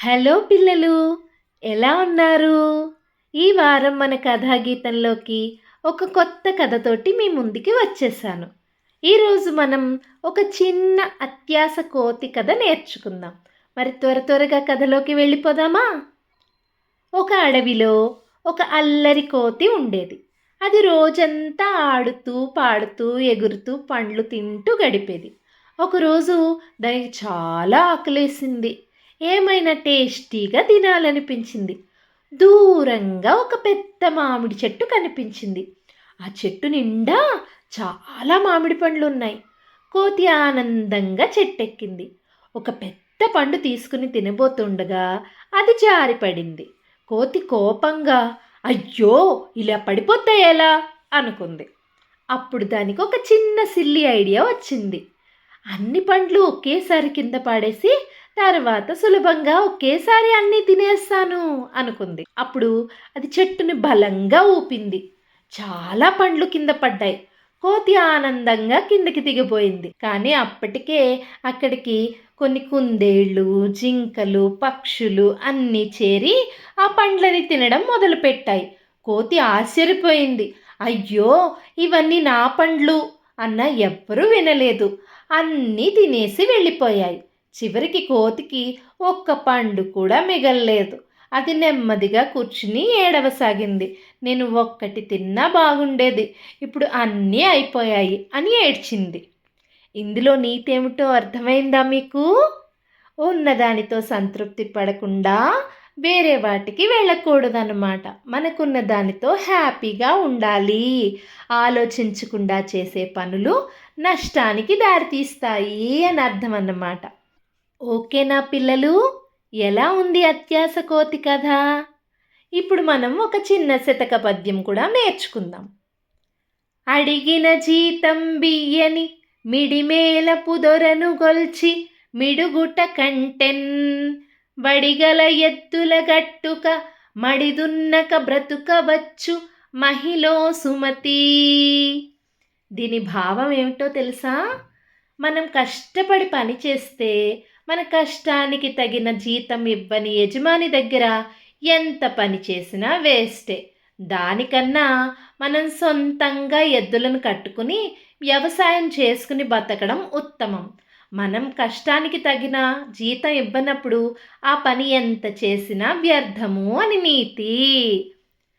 Hello పిల్లలు, ఎలా ఉన్నారు? ఈ వారం మన కథాగీతంలోకి ఒక కొత్త కథతోటి మీ ముందుకి వచ్చేసాను. ఈరోజు మనం ఒక చిన్న అత్యాస కోతి కథ నేర్చుకుందాం. మరి త్వరగా కథలోకి వెళ్ళిపోదామా? ఒక అడవిలో ఒక అల్లరి కోతి ఉండేది. అది రోజంతా ఆడుతూ, పాడుతూ, ఎగురుతూ, పండ్లు తింటూ గడిపేది. ఒకరోజు దానికి చాలా ఆకలేసింది. ఏమైనా టేస్టీగా తినాలనిపించింది. దూరంగా ఒక పెద్ద మామిడి చెట్టు కనిపించింది. ఆ చెట్టు నిండా చాలా మామిడి పండ్లున్నాయి. కోతి ఆనందంగా చెట్టెక్కింది. ఒక పెద్ద పండు తీసుకుని తినబోతుండగా అది జారిపడింది. కోతి కోపంగా, అయ్యో, ఇలా పడిపోతే ఎలా అనుకుంది. అప్పుడు దానికి ఒక చిన్న సిల్లి ఐడియా వచ్చింది. అన్ని పండ్లు ఒకేసారి కింద పాడేసి తర్వాత సులభంగా ఒకేసారి అన్నీ తినేస్తాను అనుకుంది. అప్పుడు అది చెట్టుని బలంగా ఊపింది. చాలా పండ్లు కింద పడ్డాయి. కోతి ఆనందంగా కిందకి దిగిపోయింది. కానీ అప్పటికే అక్కడికి కొన్ని కుందేళ్ళు, జింకలు, పక్షులు అన్నీ చేరి ఆ పండ్లని తినడం మొదలుపెట్టాయి. కోతి ఆశ్చర్యపోయింది. అయ్యో, ఇవన్నీ నా పండ్లు అన్న ఎవ్వరూ వినలేదు. అన్నీ తినేసి వెళ్ళిపోయాయి. చివరికి కోతికి ఒక్క పండు కూడా మిగల్లేదు. అది నెమ్మదిగా కూర్చుని ఏడవసాగింది. నేను ఒక్కటి తిన్నా బాగుండేది, ఇప్పుడు అన్నీ అయిపోయాయి అని ఏడ్చింది. ఇందులో నీతేమిటో అర్థమైందా మీకు? ఉన్నదానితో సంతృప్తి పడకుండా వేరే వాటికి వెళ్ళకూడదన్నమాట. మనకున్న దానితో హ్యాపీగా ఉండాలి. ఆలోచించకుండా చేసే పనులు నష్టానికి దారితీస్తాయి అని అర్థం అన్నమాట. ఓకేనా పిల్లలు? ఎలా ఉంది అత్యాస కోతి కథ? ఇప్పుడు మనం ఒక చిన్న శతక పద్యం కూడా నేర్చుకుందాం. అడిగిన జీతం బియ్యని మిడిమేలపు దొరను గొల్చి మిడుగుట కంటెన్ వడిగల ఎత్తుల గట్టుక మడిదున్నక బ్రతుకవచ్చు మహిళో సుమతి. దీని భావం ఏమిటో తెలుసా? మనం కష్టపడి పని చేస్తే మన కష్టానికి తగిన జీతం ఇవ్వని యజమాని దగ్గర ఎంత పని చేసినా వేస్టే. దానికన్నా మనం సొంతంగా ఎద్దులను కట్టుకుని వ్యవసాయం చేసుకుని బతకడం ఉత్తమం. మనం కష్టానికి తగిన జీతం ఇవ్వనప్పుడు ఆ పని ఎంత చేసినా వ్యర్థము అని నీతి.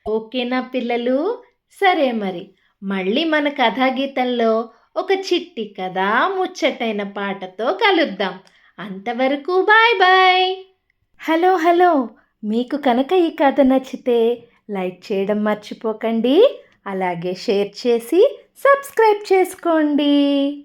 ఓకేనా పిల్లలు? సరే మరి, మళ్ళీ మన కథాగీతంలో ఒక చిట్టి కథ, ముచ్చటైన పాటతో కలుద్దాం. అంతవరకు బాయ్ బాయ్. హలో, మీకు కనుక ఈ కథ నచ్చితే లైక్ చేయడం మర్చిపోకండి. అలాగే షేర్ చేసి సబ్స్క్రైబ్ చేసుకోండి.